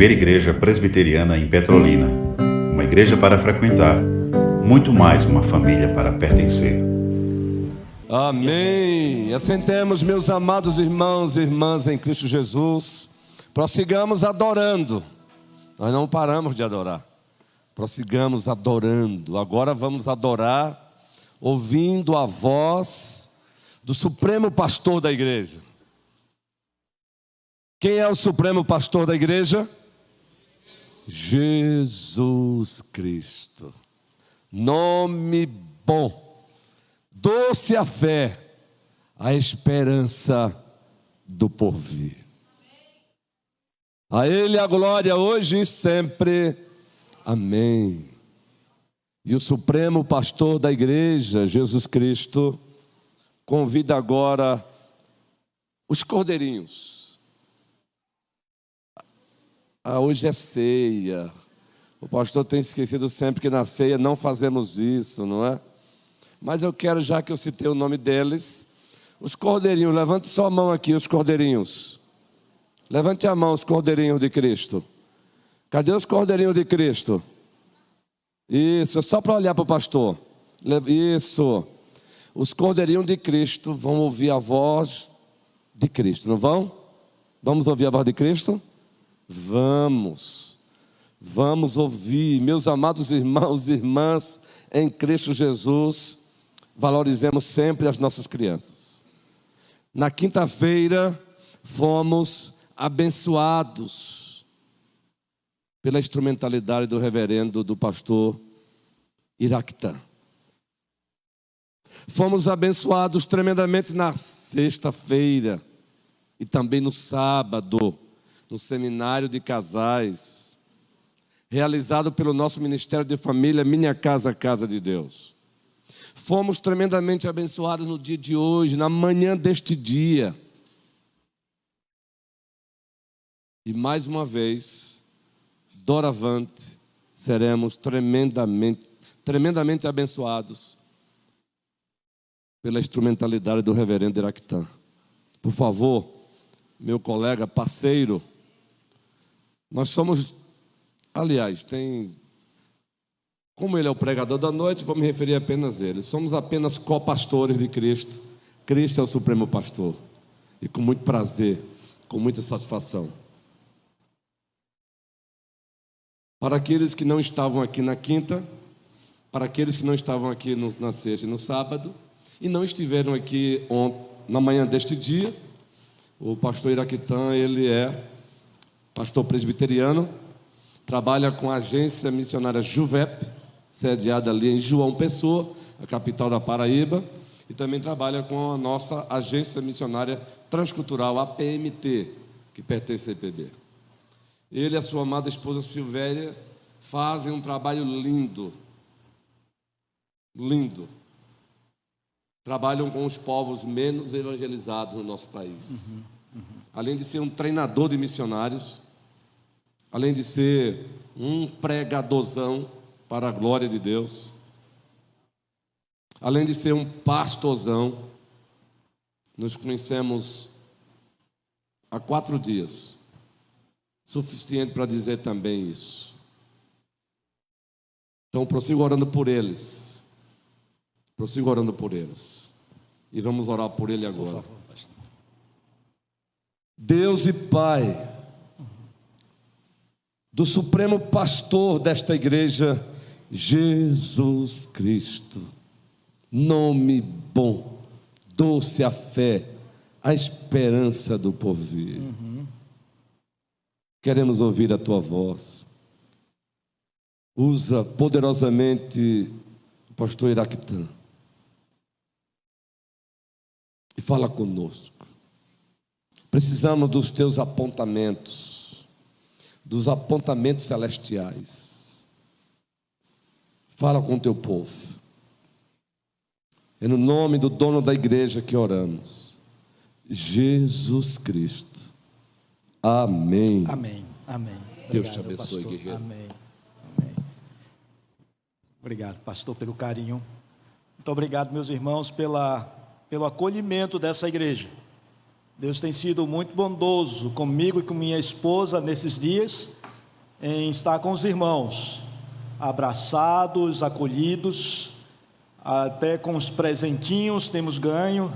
primeira igreja presbiteriana em Petrolina. Uma igreja para frequentar, muito mais uma família para pertencer. Amém. Assentemos, meus amados irmãos e irmãs em Cristo Jesus. Prossigamos adorando. Nós não paramos de adorar. Prossigamos adorando. Agora vamos adorar, ouvindo a voz do Supremo Pastor da igreja. Quem é o Supremo Pastor da igreja? Jesus Cristo. Nome bom. Doce a fé, a esperança do porvir. A Ele a glória hoje e sempre. Amém. E o Supremo Pastor da igreja, Jesus Cristo, convida agora os cordeirinhos. Hoje é ceia. O pastor tem esquecido sempre que na ceia não fazemos isso, não é? Mas eu quero, já que eu citei o nome deles, os cordeirinhos, levante sua mão aqui, os cordeirinhos. Levante a mão, os cordeirinhos de Cristo. Cadê os cordeirinhos de Cristo? Isso, só para olhar para o pastor. Isso. Os cordeirinhos de Cristo vão ouvir a voz de Cristo, não vão? Vamos ouvir a voz de Cristo? Vamos ouvir, meus amados irmãos e irmãs em Cristo Jesus. Valorizemos sempre as nossas crianças. Na quinta-feira fomos abençoados pela instrumentalidade do reverendo, do pastor Iraquitã. Fomos abençoados tremendamente na sexta-feira e também no sábado, no seminário de casais, realizado pelo nosso Ministério de Família, Minha Casa, Casa de Deus. Fomos tremendamente abençoados no dia de hoje, na manhã deste dia. E mais uma vez, doravante, seremos tremendamente abençoados pela instrumentalidade do reverendo Iraquitã. Por favor, meu colega, parceiro, nós somos, aliás, como ele é o pregador da noite, vou me referir apenas a ele. Somos apenas copastores de Cristo. Cristo é o Supremo Pastor. E com muito prazer, com muita satisfação. Para aqueles que não estavam aqui na quinta, para aqueles que não estavam aqui na sexta e no sábado, e não estiveram aqui na manhã deste dia, o pastor Iraquitã, ele é pastor presbiteriano, trabalha com a agência missionária Juvep, sediada ali em João Pessoa, a capital da Paraíba, e também trabalha com a nossa agência missionária transcultural, APMT, que pertence à IPB. Ele e a sua amada esposa Silvéria fazem um trabalho lindo, lindo. Trabalham com os povos menos evangelizados no nosso país. Além de ser um treinador de missionários, além de ser um pregadorzão para a glória de Deus, além de ser um pastorzão, nos conhecemos há 4 dias, suficiente para dizer também isso. Então prossigo orando por eles, e vamos orar por ele agora. Deus e Pai do Supremo Pastor desta igreja, Jesus Cristo, nome bom, doce a fé, a esperança do porvir. Queremos ouvir a Tua voz. Usa poderosamente o pastor Iraquitã e fala conosco. Precisamos dos Teus apontamentos, dos apontamentos celestiais. Fala com o Teu povo. É no nome do dono da igreja que oramos, Jesus Cristo. Amém. Amém. Amém. Deus Obrigado, te abençoe, pastor. guerreiro. Amém. Amém. Obrigado, pastor, pelo carinho. Muito obrigado, meus irmãos, pelo acolhimento dessa igreja. Deus tem sido muito bondoso comigo e com minha esposa nesses dias, em estar com os irmãos, abraçados, acolhidos, até com os presentinhos temos ganho,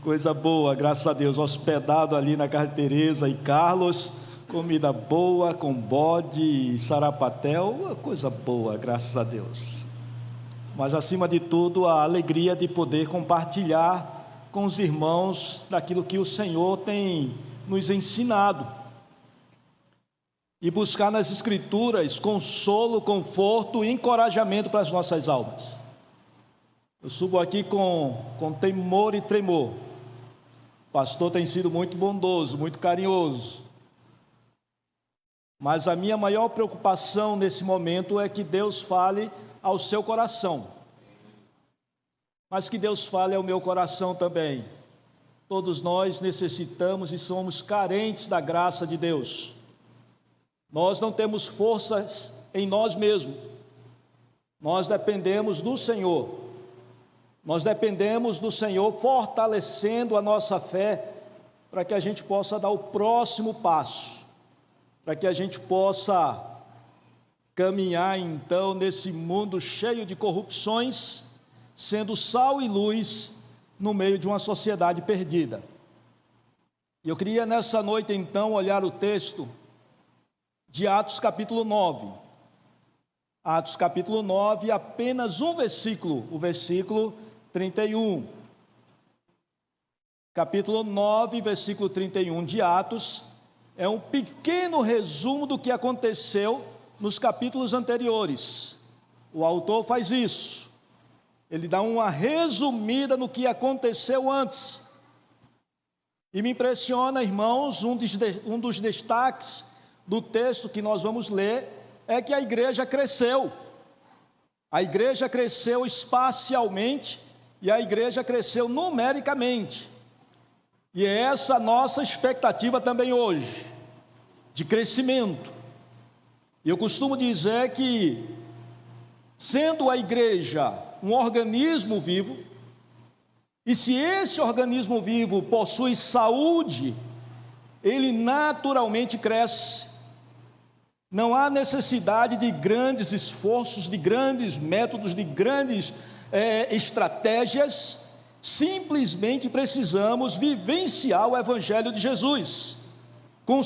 coisa boa, graças a Deus, hospedado ali na casa de Tereza e Carlos, comida boa, com bode e sarapatel, coisa boa, graças a Deus. Mas acima de tudo, a alegria de poder compartilhar com os irmãos daquilo que o Senhor tem nos ensinado, e buscar nas Escrituras consolo, conforto e encorajamento para as nossas almas. Eu subo aqui com temor e tremor. O pastor tem sido muito bondoso, muito carinhoso, mas a minha maior preocupação nesse momento é que Deus fale ao seu coração, mas que Deus fale ao meu coração também. Todos nós necessitamos e somos carentes da graça de Deus. Nós não temos forças em nós mesmos, nós dependemos do Senhor. Nós dependemos do Senhor, fortalecendo a nossa fé, para que a gente possa dar o próximo passo, para que a gente possa caminhar então nesse mundo cheio de corrupções, sendo sal e luz no meio de uma sociedade perdida. E eu queria nessa noite então olhar o texto de Atos capítulo 9. Atos capítulo 9, apenas um versículo, o versículo 31. Capítulo 9, versículo 31 de Atos, é um pequeno resumo do que aconteceu nos capítulos anteriores. O autor faz isso, ele dá uma resumida no que aconteceu antes. E me impressiona, irmãos, um dos destaques do texto que nós vamos ler é que a igreja cresceu. A igreja cresceu espacialmente e a igreja cresceu numericamente. E é essa a nossa expectativa também hoje, de crescimento. E eu costumo dizer que, sendo a igreja um organismo vivo, e se esse organismo vivo possui saúde, ele naturalmente cresce. Não há necessidade de grandes esforços, de grandes métodos, de grandes estratégias. Simplesmente precisamos vivenciar o Evangelho de Jesus, com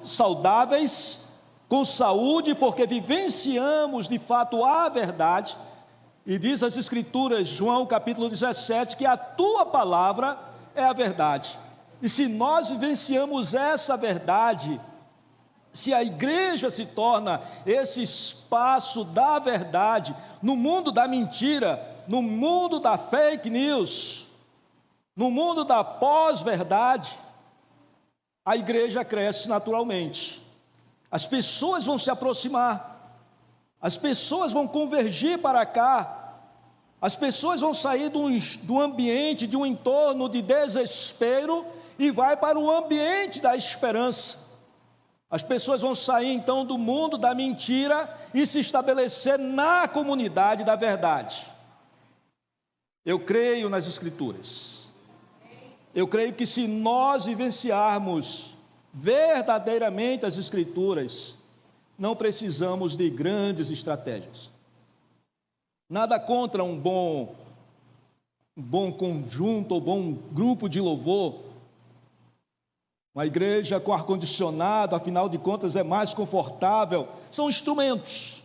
saudáveis, com saúde, porque vivenciamos de fato a verdade. E diz as Escrituras, João capítulo 17, que a tua palavra é a verdade. E se nós vivenciamos essa verdade, se a igreja se torna esse espaço da verdade, no mundo da mentira, no mundo da fake news, no mundo da pós-verdade, a igreja cresce naturalmente. As pessoas vão se aproximar, as pessoas vão convergir para cá, as pessoas vão sair do ambiente, de um entorno de desespero e vai para o ambiente da esperança. As pessoas vão sair então do mundo da mentira e se estabelecer na comunidade da verdade. Eu creio nas Escrituras. Eu creio que se nós vivenciarmos verdadeiramente as Escrituras, não precisamos de grandes estratégias. Nada contra um bom conjunto ou bom grupo de louvor. Uma igreja com ar-condicionado, afinal de contas, é mais confortável. São instrumentos.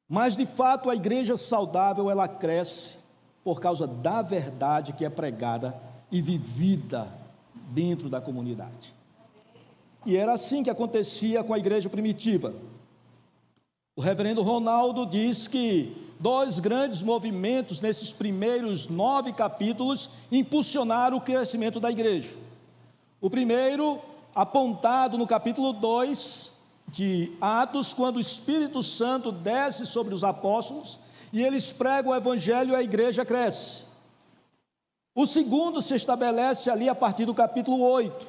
Mas, de fato, a igreja saudável, ela cresce por causa da verdade que é pregada e vivida dentro da comunidade. E era assim que acontecia com a igreja primitiva. O reverendo Ronaldo diz que 2 grandes movimentos nesses primeiros 9 capítulos impulsionaram o crescimento da igreja. O primeiro, apontado no capítulo 2 de Atos, quando o Espírito Santo desce sobre os apóstolos e eles pregam o evangelho e a igreja cresce. O segundo se estabelece ali a partir do capítulo 8,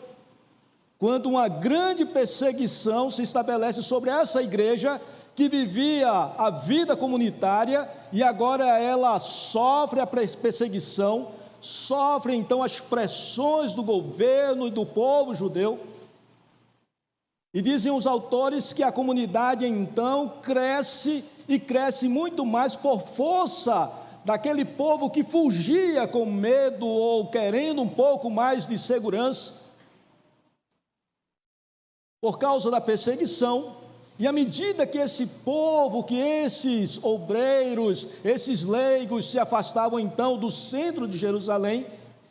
quando uma grande perseguição se estabelece sobre essa igreja que vivia a vida comunitária e agora ela sofre a perseguição, sofre então as pressões do governo e do povo judeu, E dizem os autores que a comunidade então cresce e cresce muito mais por força daquele povo que fugia com medo ou querendo um pouco mais de segurança, por causa da perseguição. E à medida que esse povo, que esses obreiros, esses leigos se afastavam então do centro de Jerusalém,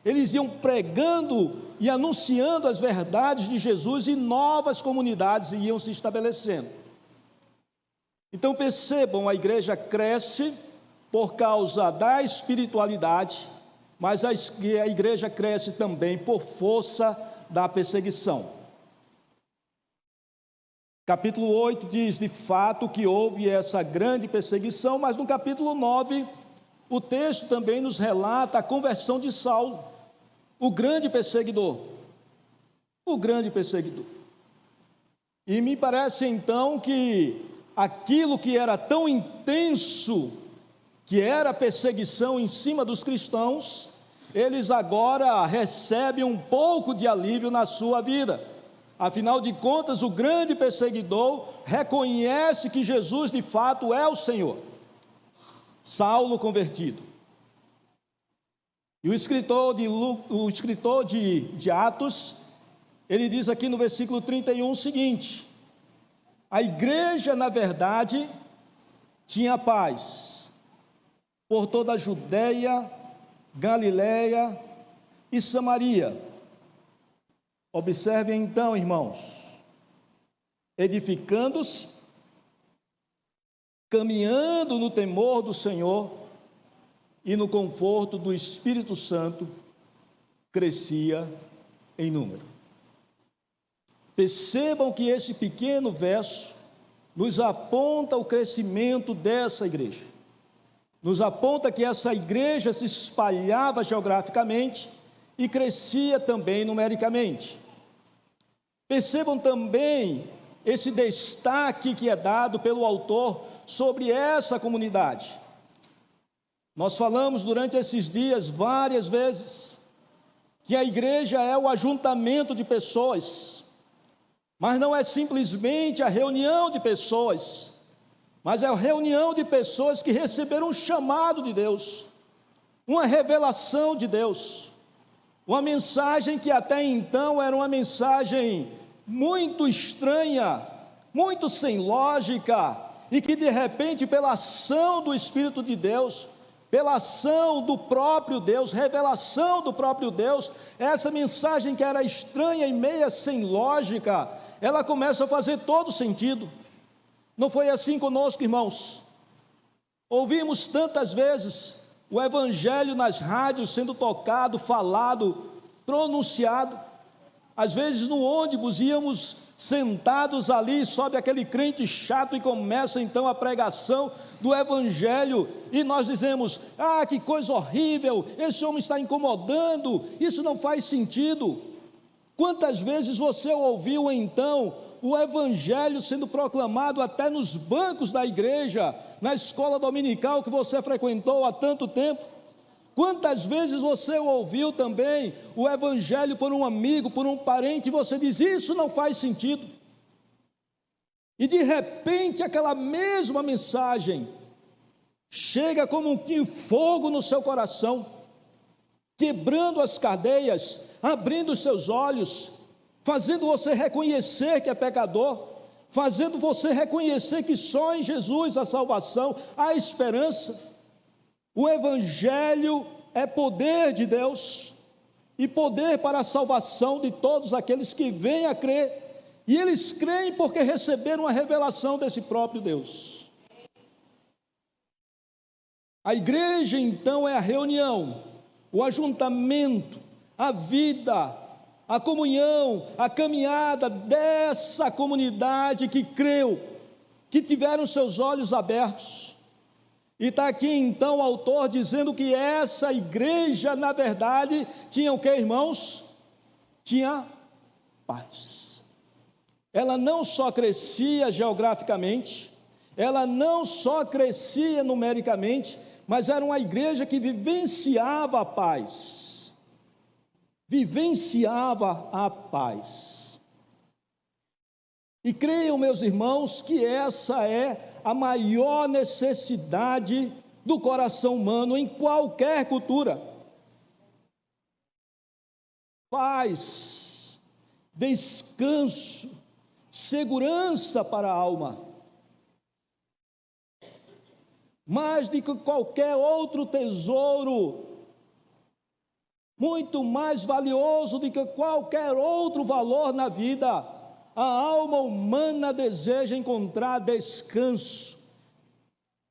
eles iam pregando e anunciando as verdades de Jesus e novas comunidades iam se estabelecendo. Então percebam, a igreja cresce por causa da espiritualidade, mas a igreja cresce também por força da perseguição. Capítulo 8 diz, de fato, que houve essa grande perseguição, mas no capítulo 9, o texto também nos relata a conversão de Saulo, o grande perseguidor. O grande perseguidor. E me parece então que aquilo que era tão intenso, que era a perseguição em cima dos cristãos, eles agora recebem um pouco de alívio na sua vida. Afinal de contas, o grande perseguidor reconhece que Jesus de fato é o Senhor. Saulo convertido. E o escritor de Atos, ele diz aqui no versículo 31 o seguinte: a igreja, na verdade, tinha paz por toda a Judeia, Galileia e Samaria. Observem então, irmãos, edificando-se, caminhando no temor do Senhor e no conforto do Espírito Santo, crescia em número. Percebam que esse pequeno verso nos aponta o crescimento dessa igreja, nos aponta que essa igreja se espalhava geograficamente e crescia também numericamente. Percebam também esse destaque que é dado pelo autor sobre essa comunidade. Nós falamos durante esses dias várias vezes que a igreja é o ajuntamento de pessoas, mas não é simplesmente a reunião de pessoas, mas é a reunião de pessoas que receberam um chamado de Deus, uma revelação de Deus, uma mensagem que até então era uma mensagem muito estranha, muito sem lógica, e que de repente, pela ação do Espírito de Deus, pela ação do próprio Deus, revelação do próprio Deus, essa mensagem que era estranha e meia sem lógica, ela começa a fazer todo sentido. Não foi assim conosco, irmãos? Ouvimos tantas vezes o Evangelho nas rádios sendo tocado, falado, pronunciado. Às vezes no ônibus íamos sentados ali, sobe aquele crente chato e começa então a pregação do Evangelho, e nós dizemos: ah, que coisa horrível, esse homem está incomodando, isso não faz sentido. Quantas vezes você ouviu então o Evangelho sendo proclamado até nos bancos da igreja, na escola dominical que você frequentou há tanto tempo? Quantas vezes você ouviu também o Evangelho por um amigo, por um parente, e você diz: isso não faz sentido. E de repente aquela mesma mensagem chega como um fogo no seu coração, quebrando as cadeias, abrindo os seus olhos, fazendo você reconhecer que é pecador, fazendo você reconhecer que só em Jesus a salvação, a esperança. O Evangelho é poder de Deus, e poder para a salvação de todos aqueles que vêm a crer, e eles creem porque receberam a revelação desse próprio Deus. A igreja então é a reunião, o ajuntamento, a vida, a comunhão, a caminhada dessa comunidade que creu, que tiveram seus olhos abertos. E está aqui então o autor dizendo que essa igreja, na verdade, tinha o que, irmãos? Tinha paz. Ela não só crescia geograficamente, ela não só crescia numericamente, mas era uma igreja que vivenciava a paz. Vivenciava a paz. E creiam, meus irmãos, que essa é a maior necessidade do coração humano em qualquer cultura. Paz, descanso, segurança para a alma. Mais do que qualquer outro tesouro, muito mais valioso do que qualquer outro valor na vida, a alma humana deseja encontrar descanso,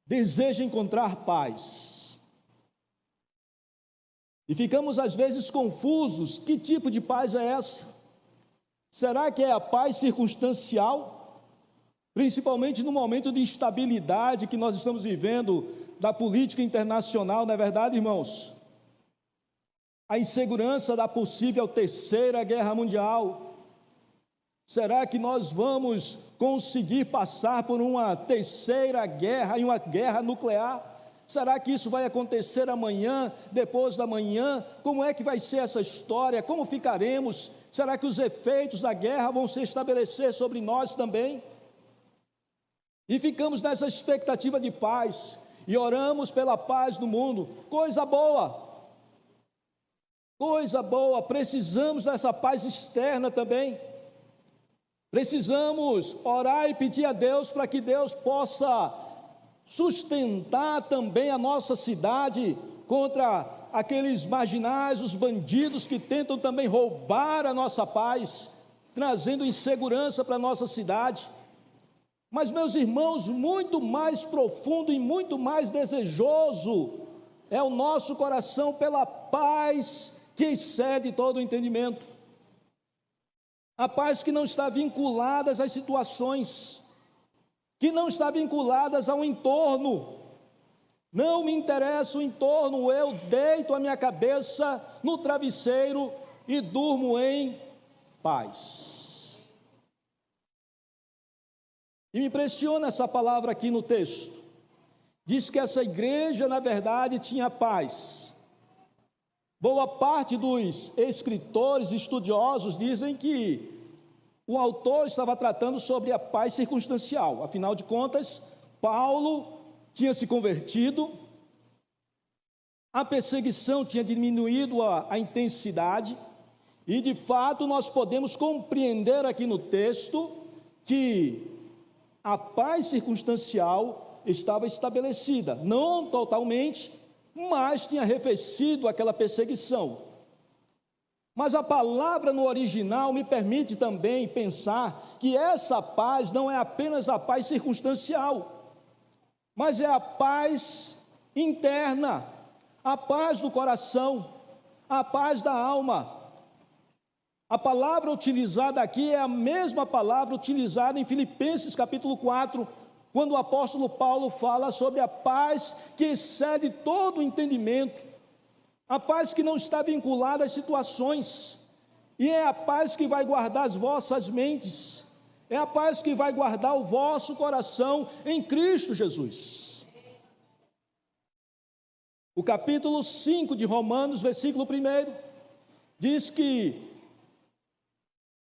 deseja encontrar paz. E ficamos às vezes confusos: que tipo de paz é essa? Será que é a paz circunstancial? Principalmente no momento de instabilidade que nós estamos vivendo da política internacional, não é verdade, irmãos? A insegurança da possível terceira guerra mundial. Será que nós vamos conseguir passar por uma terceira guerra e uma guerra nuclear? Será que isso vai acontecer amanhã, depois da manhã? Como é que vai ser essa história? Como ficaremos? Será que os efeitos da guerra vão se estabelecer sobre nós também? E ficamos nessa expectativa de paz, e oramos pela paz do mundo. Coisa boa, precisamos dessa paz externa também. Precisamos orar e pedir a Deus para que Deus possa sustentar também a nossa cidade contra aqueles marginais, os bandidos que tentam também roubar a nossa paz, trazendo insegurança para a nossa cidade. Mas, meus irmãos, muito mais profundo e muito mais desejoso é o nosso coração pela paz que excede todo o entendimento. A paz que não está vinculada às situações, que não está vinculada ao entorno. Não me interessa o entorno, eu deito a minha cabeça no travesseiro e durmo em paz. E me impressiona essa palavra aqui no texto. Diz que essa igreja, na verdade, tinha paz. Boa parte dos escritores estudiosos dizem que o autor estava tratando sobre a paz circunstancial. Afinal de contas, Paulo tinha se convertido, a perseguição tinha diminuído a intensidade, e de fato nós podemos compreender aqui no texto que a paz circunstancial estava estabelecida, não totalmente, mas tinha arrefecido aquela perseguição. Mas a palavra no original me permite também pensar que essa paz não é apenas a paz circunstancial, mas é a paz interna, a paz do coração, a paz da alma. A palavra utilizada aqui é a mesma palavra utilizada em Filipenses capítulo 4, quando o apóstolo Paulo fala sobre a paz que excede todo o entendimento, a paz que não está vinculada às situações, e é a paz que vai guardar as vossas mentes, é a paz que vai guardar o vosso coração em Cristo Jesus. O capítulo 5 de Romanos, versículo 1, diz que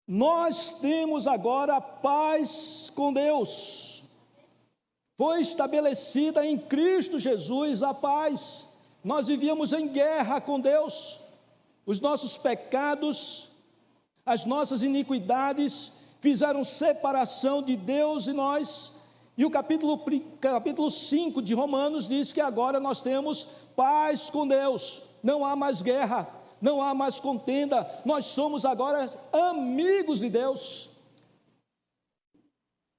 nós temos agora paz com Deus. Foi estabelecida em Cristo Jesus a paz. Nós vivíamos em guerra com Deus. Os nossos pecados, as nossas iniquidades fizeram separação de Deus e nós. E o capítulo 5 de Romanos diz que agora nós temos paz com Deus. Não há mais guerra, não há mais contenda. Nós somos agora amigos de Deus.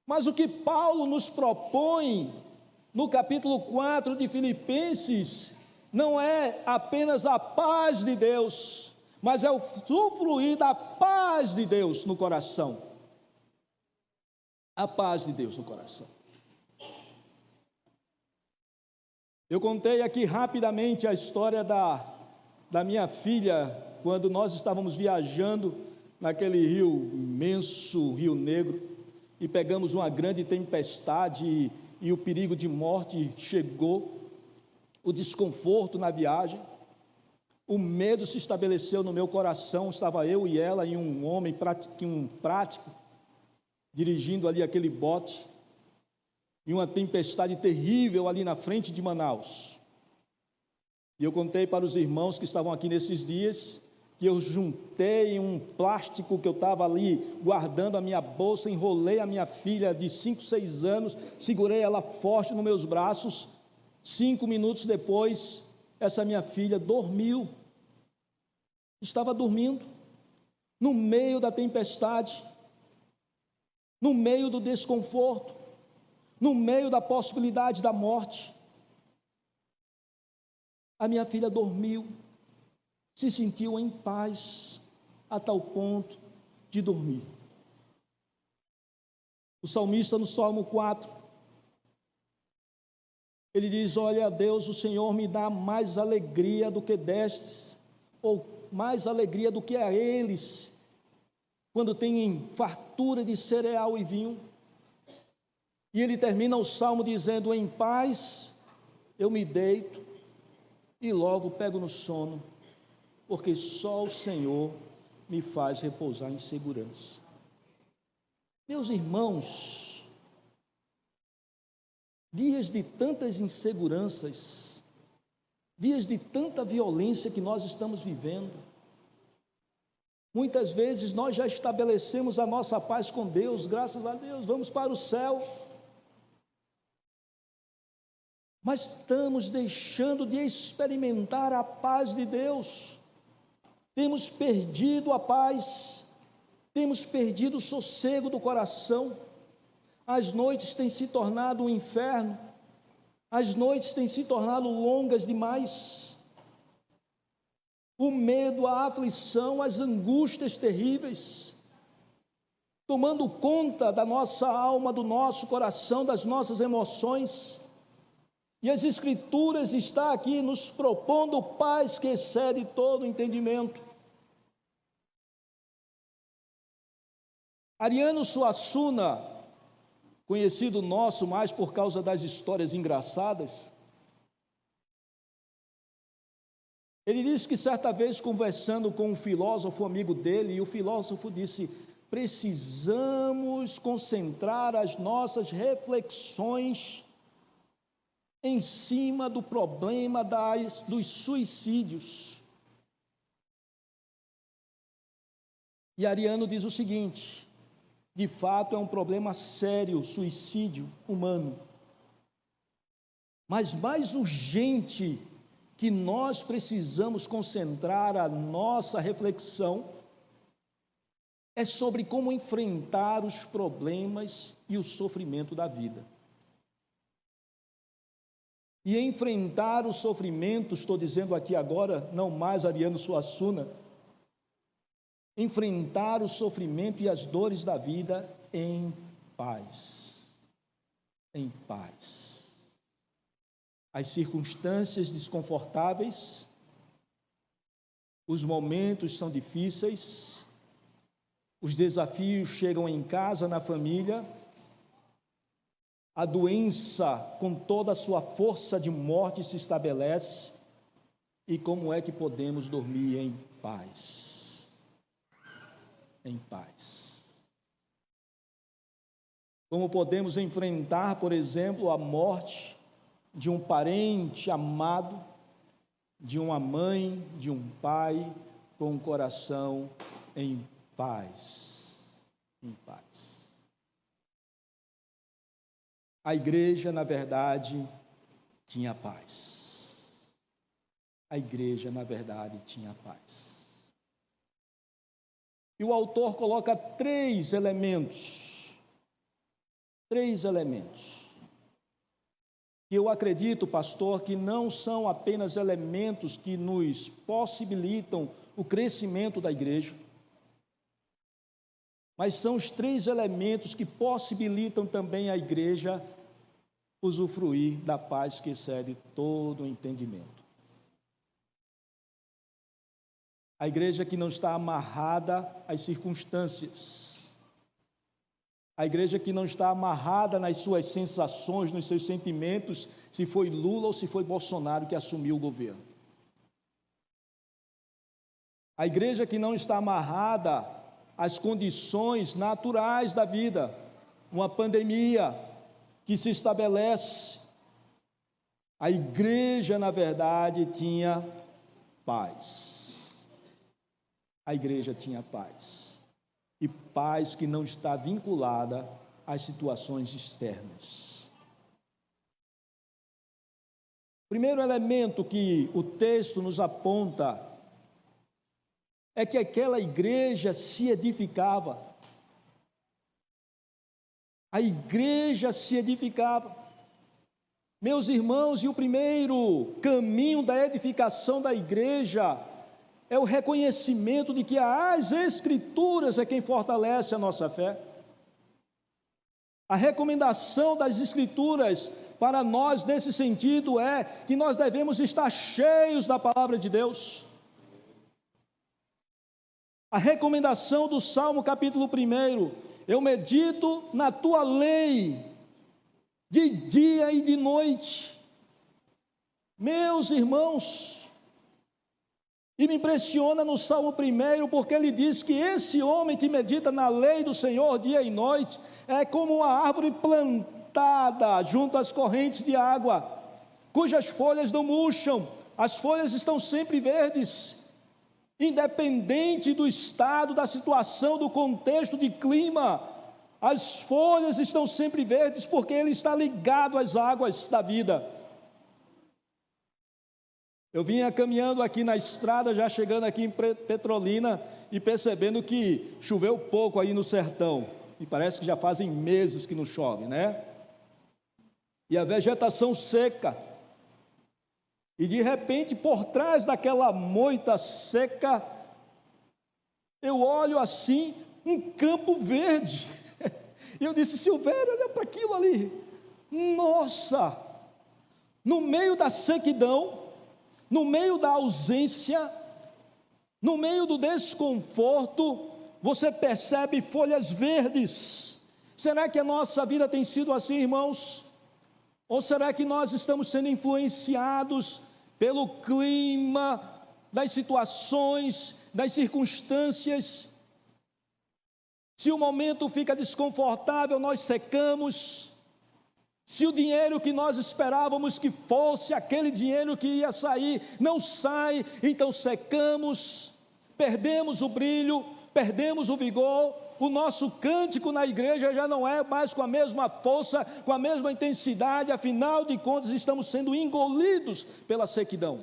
Mas o que Paulo nos propõe no capítulo 4 de Filipenses não é apenas a paz de Deus, mas é o usufruir da paz de Deus no coração. A paz de Deus no coração. Eu contei aqui rapidamente a história da minha filha, quando nós estávamos viajando naquele rio imenso, Rio Negro, e pegamos uma grande tempestade e o perigo de morte chegou, o desconforto na viagem, o medo se estabeleceu no meu coração. Estava eu e ela e um homem prático, dirigindo ali aquele bote, e uma tempestade terrível ali na frente de Manaus. E eu contei para os irmãos que estavam aqui nesses dias, que eu juntei um plástico que eu estava ali guardando a minha bolsa, enrolei a minha filha de 5, 6 anos, segurei ela forte nos meus braços. 5 minutos depois, essa minha filha dormiu, estava dormindo, no meio da tempestade, no meio do desconforto, no meio da possibilidade da morte. A minha filha dormiu, se sentiu em paz, a tal ponto de dormir. O salmista no Salmo 4, ele diz: olha, Deus, o Senhor me dá mais alegria do que destes, ou mais alegria do que a eles, quando têm fartura de cereal e vinho. E ele termina o salmo dizendo: em paz eu me deito e logo pego no sono, porque só o Senhor me faz repousar em segurança. Meus irmãos, dias de tantas inseguranças, dias de tanta violência que nós estamos vivendo, muitas vezes nós já estabelecemos a nossa paz com Deus, graças a Deus, vamos para o céu, mas estamos deixando de experimentar a paz de Deus. Temos perdido a paz, temos perdido o sossego do coração. As noites têm se tornado um inferno, as noites têm se tornado longas demais. O medo, a aflição, as angústias terríveis, tomando conta da nossa alma, do nosso coração, das nossas emoções. E as Escrituras estão aqui nos propondo paz que excede todo entendimento. Ariano Suassuna, conhecido nosso mais por causa das histórias engraçadas, ele disse que certa vez conversando com um filósofo amigo dele, e o filósofo disse: precisamos concentrar as nossas reflexões em cima do problema dos suicídios. E Ariano diz o seguinte: de fato é um problema sério o suicídio humano, mas mais urgente que nós precisamos concentrar a nossa reflexão é sobre como enfrentar os problemas e o sofrimento da vida. E enfrentar o sofrimento, estou dizendo aqui agora, não mais Ariano Suassuna, enfrentar o sofrimento e as dores da vida em paz. Em paz. As circunstâncias desconfortáveis, os momentos são difíceis, os desafios chegam em casa, na família, a doença com toda a sua força de morte se estabelece, e como é que podemos dormir em paz? Em paz. Como podemos enfrentar, por exemplo, a morte de um parente amado, de uma mãe, de um pai, com o coração em paz. Em paz. A igreja, na verdade, tinha paz. A igreja, na verdade, tinha paz. E o autor coloca 3 elementos. 3 elementos. Que eu acredito, pastor, que não são apenas elementos que nos possibilitam o crescimento da igreja, mas são os 3 elementos que possibilitam também a igreja usufruir da paz que excede todo o entendimento. A igreja que não está amarrada às circunstâncias. A igreja que não está amarrada nas suas sensações, nos seus sentimentos, se foi Lula ou se foi Bolsonaro que assumiu o governo. A igreja que não está amarrada às condições naturais da vida. uma pandemia que se estabelece, a igreja, na verdade, tinha paz. A igreja tinha paz. E paz que não está vinculada às situações externas. O primeiro elemento que o texto nos aponta é que aquela igreja se edificava. A igreja se edificava. Meus irmãos, e o primeiro caminho da edificação da igreja é o reconhecimento de que as Escrituras é quem fortalece a nossa fé. A recomendação das Escrituras para nós nesse sentido é que nós devemos estar cheios da palavra de Deus. A recomendação do Salmo capítulo 1, eu medito na tua lei, de dia e de noite. Meus irmãos, e me impressiona no Salmo 1, porque ele diz que esse homem que medita na lei do Senhor dia e noite, é como uma árvore plantada junto às correntes de água, cujas folhas não murcham, as folhas estão sempre verdes, independente do estado, da situação, do contexto de clima, as folhas estão sempre verdes, porque ele está ligado às águas da vida. Eu vinha caminhando aqui na estrada, já chegando aqui em Petrolina, e percebendo que choveu pouco aí no sertão, e parece que já fazem meses que não chove, né? E a vegetação seca, e de repente, por trás daquela moita seca, eu olho assim, um campo verde. E eu disse: Silvério, olha para aquilo ali. Nossa! No meio da sequidão, no meio da ausência, no meio do desconforto, você percebe folhas verdes. Será que a nossa vida tem sido assim, irmãos? Ou será que nós estamos sendo influenciados pelo clima, das situações, das circunstâncias? Se o momento fica desconfortável, nós secamos. Se o dinheiro que nós esperávamos que fosse aquele dinheiro que ia sair, não sai, então secamos, perdemos o brilho, perdemos o vigor, o nosso cântico na igreja já não é mais com a mesma força, com a mesma intensidade, afinal de contas estamos sendo engolidos pela sequidão.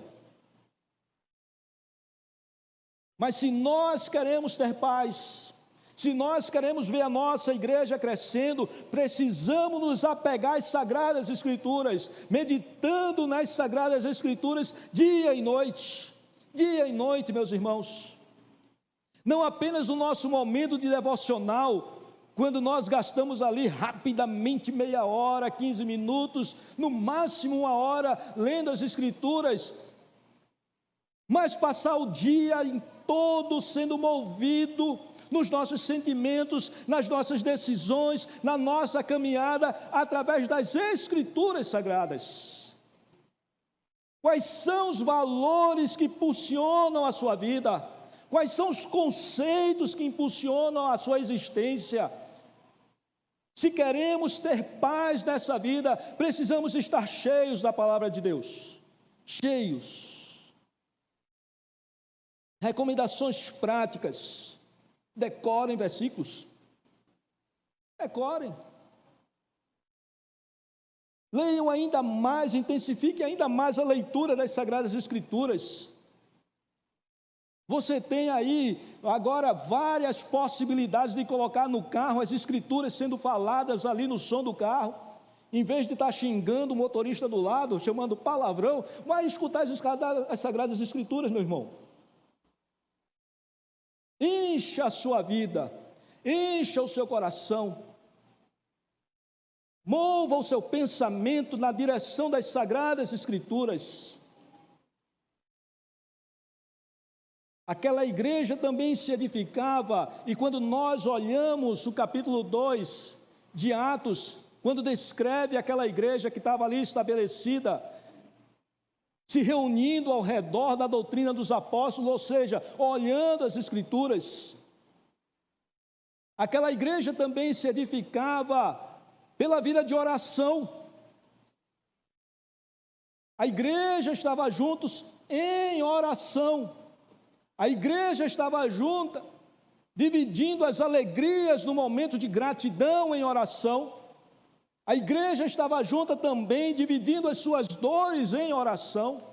Mas se nós queremos ter paz, se nós queremos ver a nossa igreja crescendo, precisamos nos apegar às Sagradas Escrituras, meditando nas Sagradas Escrituras dia e noite, meus irmãos. Não apenas no nosso momento de devocional, quando nós gastamos ali rapidamente meia hora, 15 minutos, no máximo 1 hora, lendo as Escrituras, mas passar o dia em todo sendo movido nos nossos sentimentos, nas nossas decisões, na nossa caminhada, através das Escrituras Sagradas. Quais são os valores que impulsionam a sua vida? Quais são os conceitos que impulsionam a sua existência? Se queremos ter paz nessa vida, precisamos estar cheios da palavra de Deus. Cheios. Recomendações práticas. Decorem versículos. Decorem. Leiam ainda mais, intensifiquem ainda mais a leitura das Sagradas Escrituras. Você tem aí agora várias possibilidades de colocar no carro as Escrituras sendo faladas ali no som do carro. Em vez de estar xingando o motorista do lado, chamando palavrão, vai escutar as Sagradas Escrituras, meu irmão. Encha a sua vida, encha o seu coração, mova o seu pensamento na direção das Sagradas Escrituras. Aquela igreja também se edificava, e quando nós olhamos o capítulo 2 de Atos, quando descreve aquela igreja que estava ali estabelecida, se reunindo ao redor da doutrina dos apóstolos, ou seja, olhando as Escrituras, Aquela igreja também se edificava pela vida de oração. A igreja estava juntos em oração. A igreja estava junta, dividindo as alegrias no momento de gratidão em oração. A igreja estava junta também, dividindo as suas dores em oração.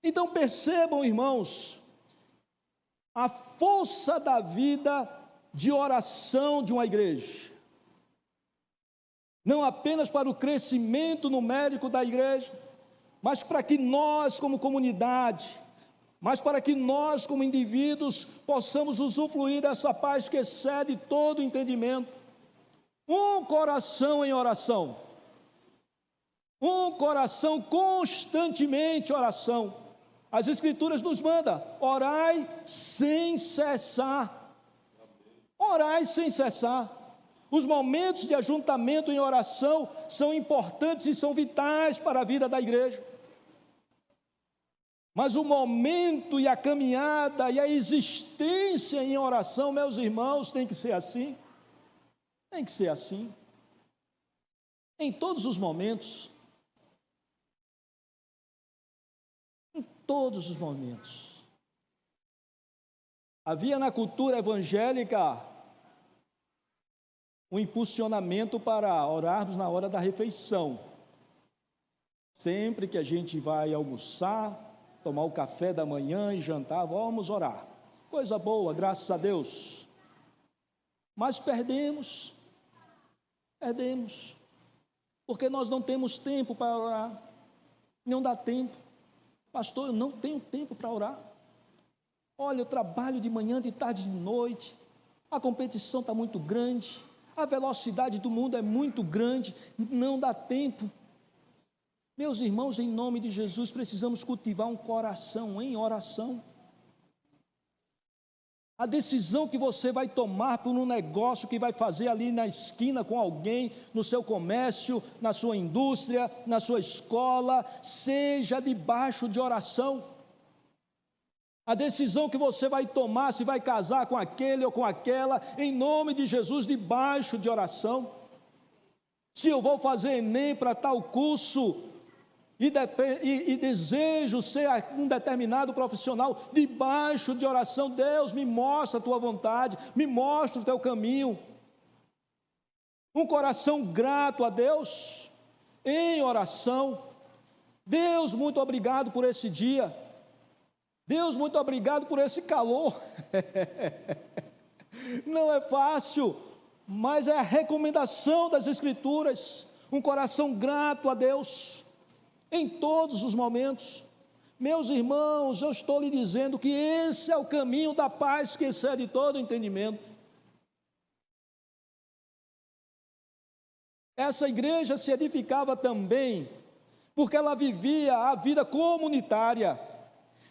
Então percebam, irmãos, a força da vida de oração de uma igreja. Não apenas para o crescimento numérico da igreja, mas para que nós como comunidade, mas para que nós como indivíduos possamos usufruir dessa paz que excede todo entendimento. Um coração em oração. Um coração constantemente em oração. As Escrituras nos mandam, orai sem cessar. Orai sem cessar. Os momentos de ajuntamento em oração são importantes e são vitais para a vida da igreja. Mas o momento e a caminhada e a existência em oração, meus irmãos, tem que ser assim. Tem que ser assim. Em todos os momentos. Em todos os momentos. Havia na cultura evangélica um impulsionamento para orarmos na hora da refeição. Sempre que a gente vai almoçar, tomar o café da manhã e jantar, vamos orar. Coisa boa, graças a Deus. Mas perdemos, porque nós não temos tempo para orar. Não dá tempo. Pastor, eu não tenho tempo para orar. Olha, eu trabalho de manhã, de tarde, de noite. A competição está muito grande. A velocidade do mundo é muito grande. Não dá tempo. Meus irmãos, em nome de Jesus, precisamos cultivar um coração em oração. A decisão que você vai tomar por um negócio que vai fazer ali na esquina com alguém, no seu comércio, na sua indústria, na sua escola, seja debaixo de oração. A decisão que você vai tomar, se vai casar com aquele ou com aquela, em nome de Jesus, debaixo de oração. Se eu vou fazer Enem para tal curso, e desejo ser um determinado profissional, debaixo de oração, Deus me mostra a tua vontade, me mostra o teu caminho. Um coração grato a Deus, em oração. Deus, muito obrigado por esse dia. Deus, muito obrigado por esse calor. Não é fácil, mas é a recomendação das Escrituras. Um coração grato a Deus. Em todos os momentos. Meus irmãos, eu estou lhe dizendo que esse é o caminho da paz que excede todo entendimento. Essa igreja se edificava também porque ela vivia a vida comunitária,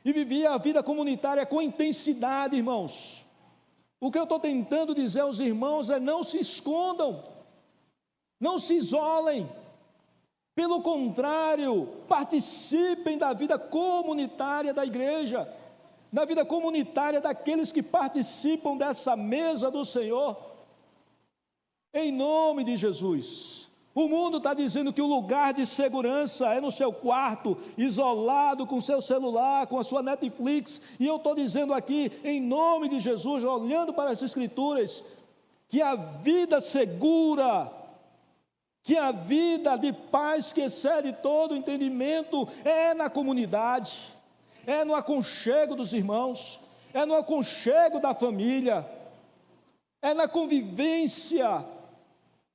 e vivia a vida comunitária com intensidade, irmãos. O que eu estou tentando dizer aos irmãos é: não se escondam, não se isolem. Pelo contrário, participem da vida comunitária da igreja, da vida comunitária daqueles que participam dessa mesa do Senhor, em nome de Jesus. O mundo está dizendo que o lugar de segurança é no seu quarto, isolado com seu celular, com a sua Netflix, e eu estou dizendo aqui, em nome de Jesus, olhando para as Escrituras, que a vida segura, que a vida de paz que excede todo entendimento é na comunidade, é no aconchego dos irmãos, é no aconchego da família, é na convivência,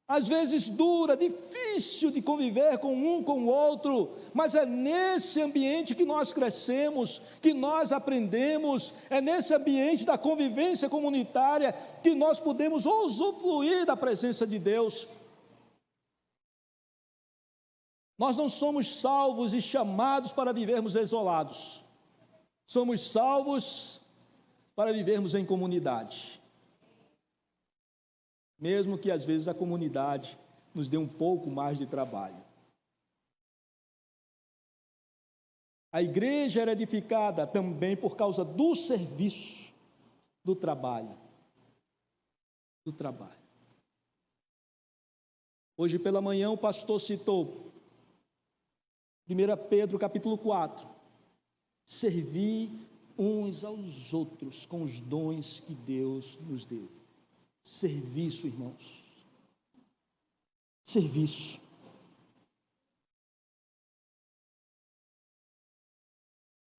às vezes dura, difícil de conviver com um com o outro, mas é nesse ambiente que nós crescemos, que nós aprendemos, é nesse ambiente da convivência comunitária que nós podemos usufruir da presença de Deus. Nós não somos salvos e chamados para vivermos isolados. Somos salvos para vivermos em comunidade. Mesmo que às vezes a comunidade nos dê um pouco mais de trabalho. A igreja era edificada também por causa do serviço, do trabalho. do trabalho. Hoje pela manhã o pastor citou 1 Pedro capítulo 4. Servir uns aos outros com os dons que Deus nos deu. Serviço, irmãos. Serviço.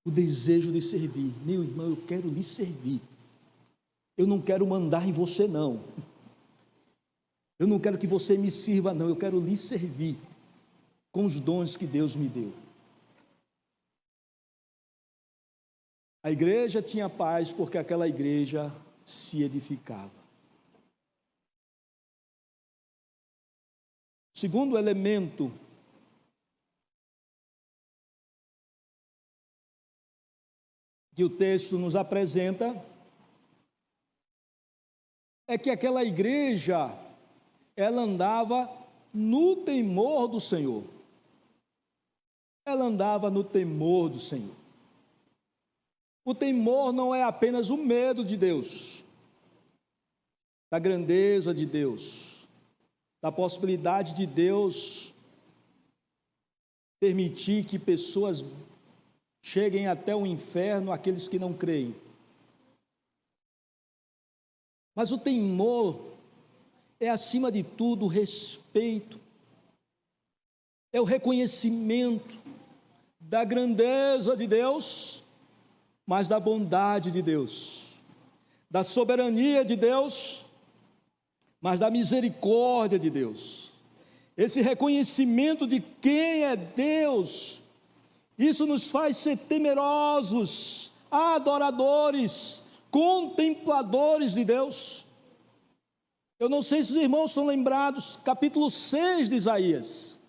O desejo de servir. Meu irmão, eu quero lhe servir. Eu não quero mandar em você, não. Eu não quero que você me sirva, não. Eu quero lhe servir com os dons que Deus me deu. A igreja tinha paz porque aquela igreja se edificava. Segundo elemento que o texto nos apresenta é que aquela igreja, ela andava no temor do Senhor. Ela andava no temor do Senhor. O temor não é apenas o medo de Deus, da grandeza de Deus, da possibilidade de Deus permitir que pessoas cheguem até o inferno, aqueles que não creem. Mas o temor é, acima de tudo, o respeito, é o reconhecimento da grandeza de Deus, mas da bondade de Deus, da soberania de Deus, mas da misericórdia de Deus. Esse reconhecimento de quem é Deus, isso nos faz ser temerosos, adoradores, contempladores de Deus. Eu não sei se os irmãos estão lembrados, capítulo 6 de Isaías,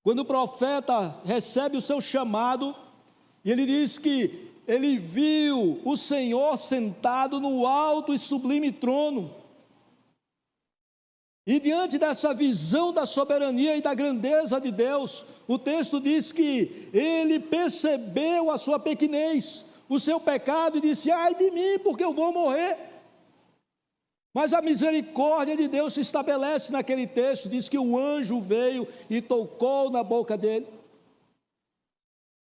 quando o profeta recebe o seu chamado, e ele diz que ele viu o Senhor sentado no alto e sublime trono. E diante dessa visão da soberania e da grandeza de Deus, o texto diz que ele percebeu a sua pequenez, o seu pecado, e disse: ai de mim, porque eu vou morrer. Mas a misericórdia de Deus se estabelece naquele texto, diz que o anjo veio e tocou na boca dele.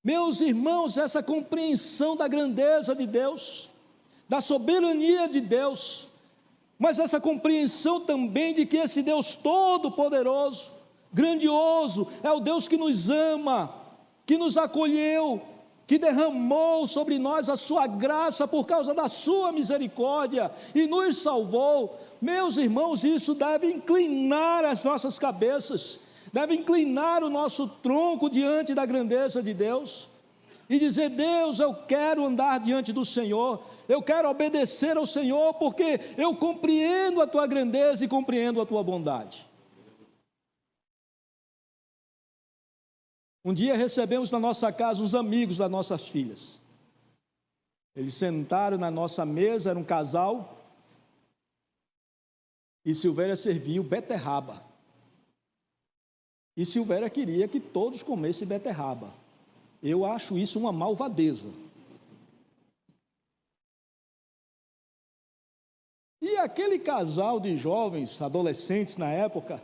Meus irmãos, essa compreensão da grandeza de Deus, da soberania de Deus, mas essa compreensão também de que esse Deus todo-poderoso, grandioso, é o Deus que nos ama, que nos acolheu, que derramou sobre nós a sua graça por causa da sua misericórdia e nos salvou. Meus irmãos, isso deve inclinar as nossas cabeças, deve inclinar o nosso tronco diante da grandeza de Deus e dizer: Deus, eu quero andar diante do Senhor, eu quero obedecer ao Senhor, porque eu compreendo a tua grandeza e compreendo a tua bondade. Um dia recebemos na nossa casa uns amigos das nossas filhas. Eles sentaram na nossa mesa, era um casal, e Silvéria serviu beterraba. E Silvéria queria que todos comessem beterraba. Eu acho isso uma malvadeza. E aquele casal de jovens, adolescentes na época,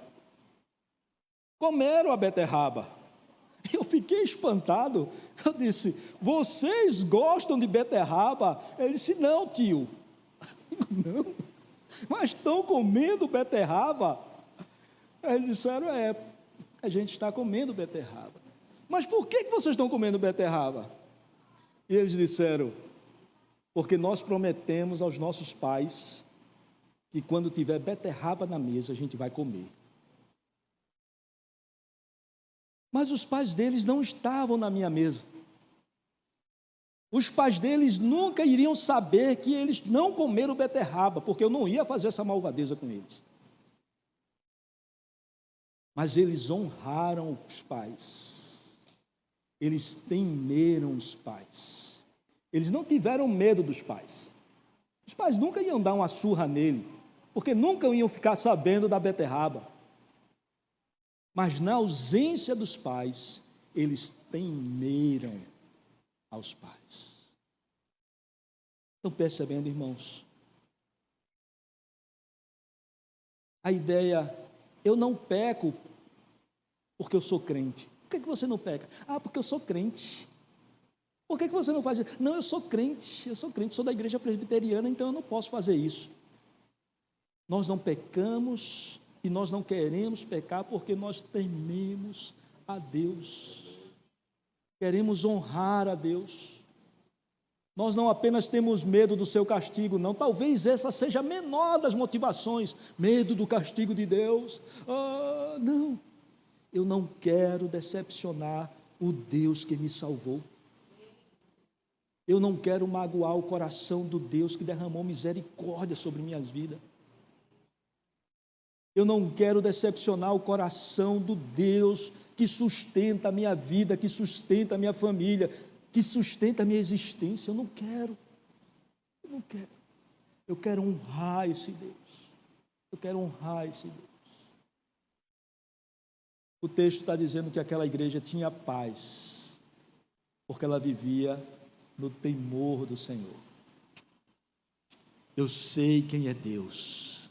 comeram a beterraba. Eu fiquei espantado. Eu disse: vocês gostam de beterraba? Ele disse: não, tio. Eu, não, mas estão comendo beterraba? Eles disseram: a gente está comendo beterraba. Mas por que vocês estão comendo beterraba? E eles disseram: porque nós prometemos aos nossos pais que quando tiver beterraba na mesa a gente vai comer. Mas os pais deles não estavam na minha mesa. Os pais deles nunca iriam saber que eles não comeram beterraba, porque eu não ia fazer essa malvadeza com eles. Mas eles honraram os pais. Eles temeram os pais. Eles não tiveram medo dos pais. Os pais nunca iam dar uma surra nele, porque nunca iam ficar sabendo da beterraba. Mas na ausência dos pais, eles temeram aos pais. Estão percebendo, irmãos? a ideia, eu não peco porque eu sou crente. Por que você não peca? Porque eu sou crente. Por que você não faz isso? Não, eu sou crente, sou da igreja presbiteriana, então eu não posso fazer isso. Nós não pecamos e nós não queremos pecar porque nós tememos a Deus. Queremos honrar a Deus. Nós não apenas temos medo do seu castigo, não. Talvez essa seja a menor das motivações. Medo do castigo de Deus. Não. Eu não quero decepcionar o Deus que me salvou. Eu não quero magoar o coração do Deus que derramou misericórdia sobre minhas vidas. Eu não quero decepcionar o coração do Deus que sustenta a minha vida, que sustenta a minha família, que sustenta a minha existência. Eu não quero. Eu quero honrar esse Deus. Eu quero honrar esse Deus. O texto está dizendo que aquela igreja tinha paz, porque ela vivia no temor do Senhor. Eu sei quem é Deus.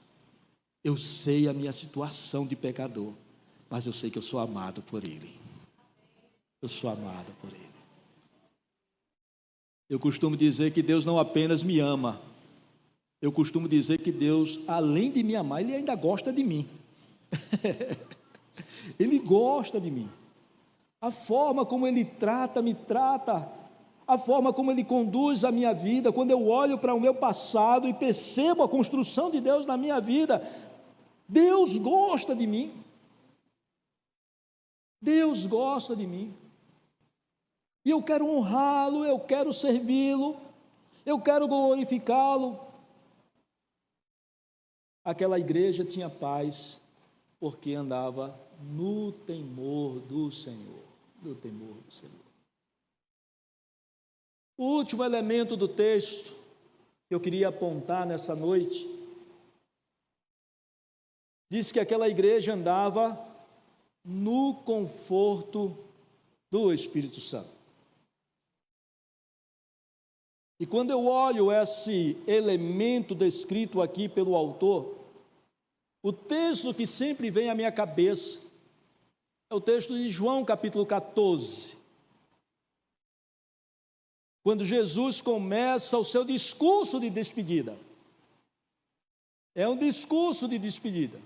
Eu sei a minha situação de pecador, mas eu sei que eu sou amado por Ele. Eu sou amado por Ele. Eu costumo dizer que Deus não apenas me ama, eu costumo dizer que Deus, além de me amar, Ele ainda gosta de mim. Ele gosta de mim. A forma como Ele me trata, a forma como Ele conduz a minha vida, quando eu olho para o meu passado e percebo a construção de Deus na minha vida, Deus gosta de mim. Deus gosta de mim. E eu quero honrá-lo, eu quero servi-lo, eu quero glorificá-lo. Aquela igreja tinha paz, porque andava no temor do Senhor. No temor do Senhor. O último elemento do texto que eu queria apontar nessa noite, diz que aquela igreja andava no conforto do Espírito Santo. E quando eu olho esse elemento descrito aqui pelo autor, o texto que sempre vem à minha cabeça é o texto de João capítulo 14. Quando Jesus começa o seu discurso de despedida. É um discurso de despedida.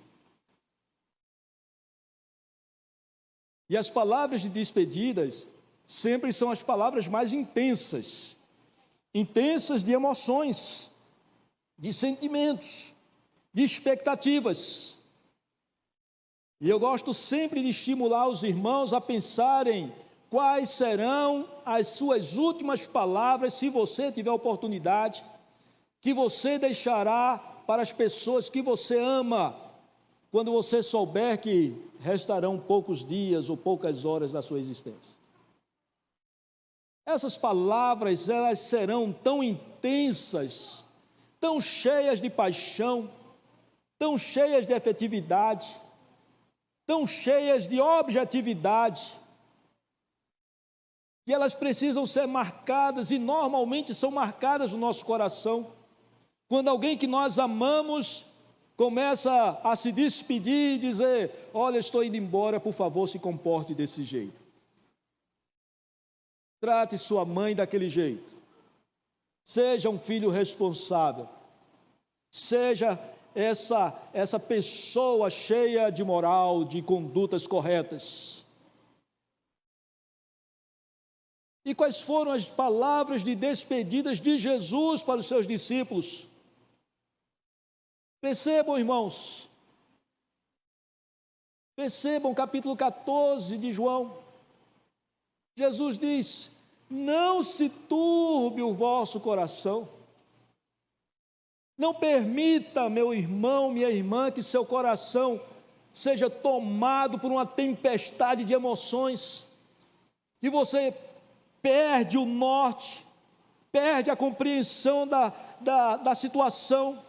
E as palavras de despedidas sempre são as palavras mais intensas. Intensas de emoções, de sentimentos, de expectativas. E eu gosto sempre de estimular os irmãos a pensarem quais serão as suas últimas palavras, se você tiver oportunidade, que você deixará para as pessoas que você ama, quando você souber que restarão poucos dias ou poucas horas da sua existência. Essas palavras, elas serão tão intensas, tão cheias de paixão, tão cheias de efetividade, tão cheias de objetividade, que elas precisam ser marcadas, e normalmente são marcadas no nosso coração, quando alguém que nós amamos começa a se despedir e dizer: olha, estou indo embora, por favor, se comporte desse jeito. Trate sua mãe daquele jeito. Seja um filho responsável. Seja essa pessoa cheia de moral, de condutas corretas. E quais foram as palavras de despedidas de Jesus para os seus discípulos? Percebam, irmãos. Percebam capítulo 14 de João. Jesus diz: não se turbe o vosso coração. Não permita, meu irmão, minha irmã, que seu coração seja tomado por uma tempestade de emoções, que você perde o norte, perde a compreensão da situação,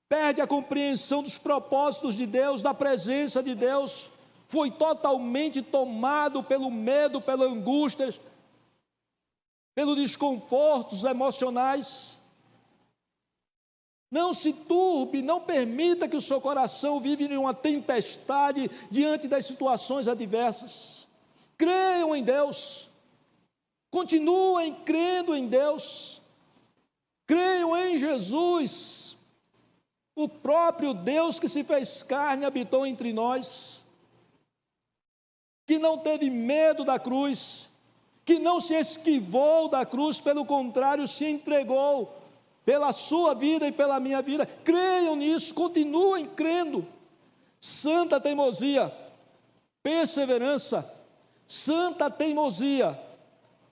perde a compreensão dos propósitos de Deus, da presença de Deus, foi totalmente tomado pelo medo, pela angústia, pelos desconfortos emocionais. Não se turbe, não permita que o seu coração vive em uma tempestade diante das situações adversas. Creiam em Deus. Continuem crendo em Deus. Creiam em Jesus. O próprio Deus que se fez carne habitou entre nós. Que não teve medo da cruz. Que não se esquivou da cruz, pelo contrário, se entregou pela sua vida e pela minha vida. Creiam nisso, continuem crendo. Santa teimosia, perseverança, santa teimosia.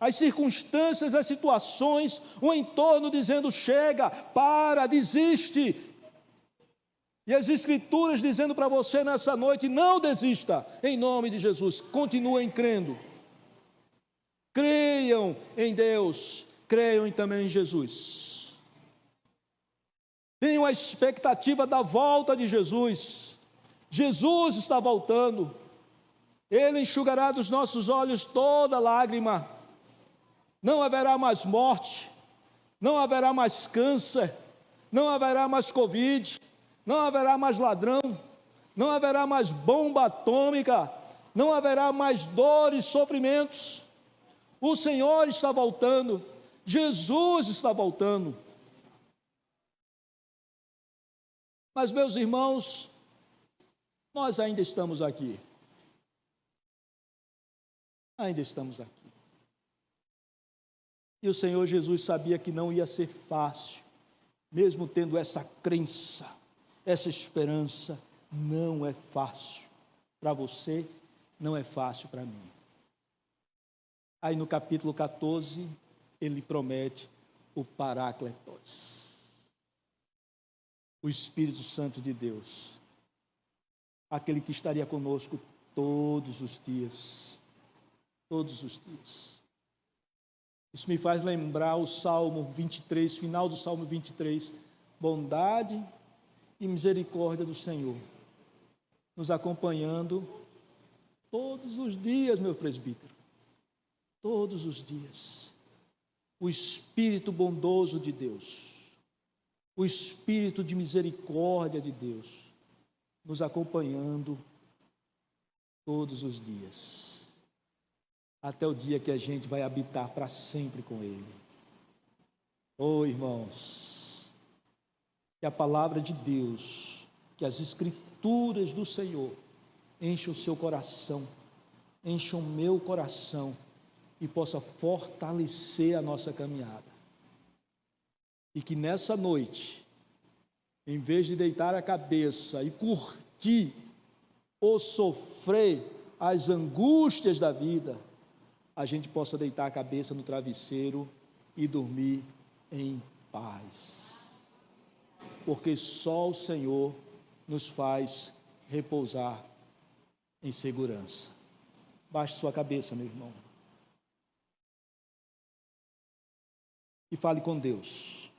As circunstâncias, as situações, o entorno dizendo chega, para, desiste. E as Escrituras dizendo para você nessa noite, não desista, em nome de Jesus, continuem crendo. Creiam em Deus, creiam também em Jesus. Tenham a expectativa da volta de Jesus. Jesus está voltando. Ele enxugará dos nossos olhos toda lágrima. Não haverá mais morte, não haverá mais câncer, não haverá mais Covid, não haverá mais ladrão, não haverá mais bomba atômica, não haverá mais dores, sofrimentos. O Senhor está voltando, Jesus está voltando. Mas, meus irmãos, nós ainda estamos aqui. Ainda estamos aqui. E o Senhor Jesus sabia que não ia ser fácil, mesmo tendo essa crença, essa esperança, não é fácil para você, não é fácil para mim. Aí no capítulo 14, ele promete o Paráclitos, o Espírito Santo de Deus, aquele que estaria conosco todos os dias, todos os dias. Isso me faz lembrar o Salmo 23, final do Salmo 23, bondade e misericórdia do Senhor, nos acompanhando todos os dias, meu presbítero, todos os dias. O Espírito bondoso de Deus, o Espírito de misericórdia de Deus, nos acompanhando todos os dias, até o dia que a gente vai habitar para sempre com Ele. Oh, irmãos, que a palavra de Deus, que as Escrituras do Senhor encham o seu coração, encham o meu coração e possa fortalecer a nossa caminhada. E que nessa noite, em vez de deitar a cabeça e curtir ou sofrer as angústias da vida, a gente possa deitar a cabeça no travesseiro e dormir em paz. Porque só o Senhor nos faz repousar em segurança. Baixe sua cabeça, meu irmão. E fale com Deus.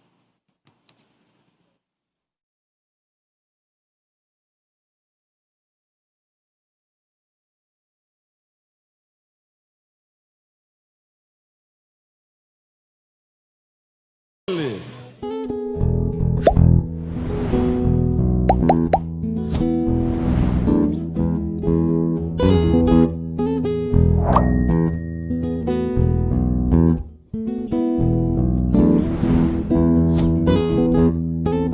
Ele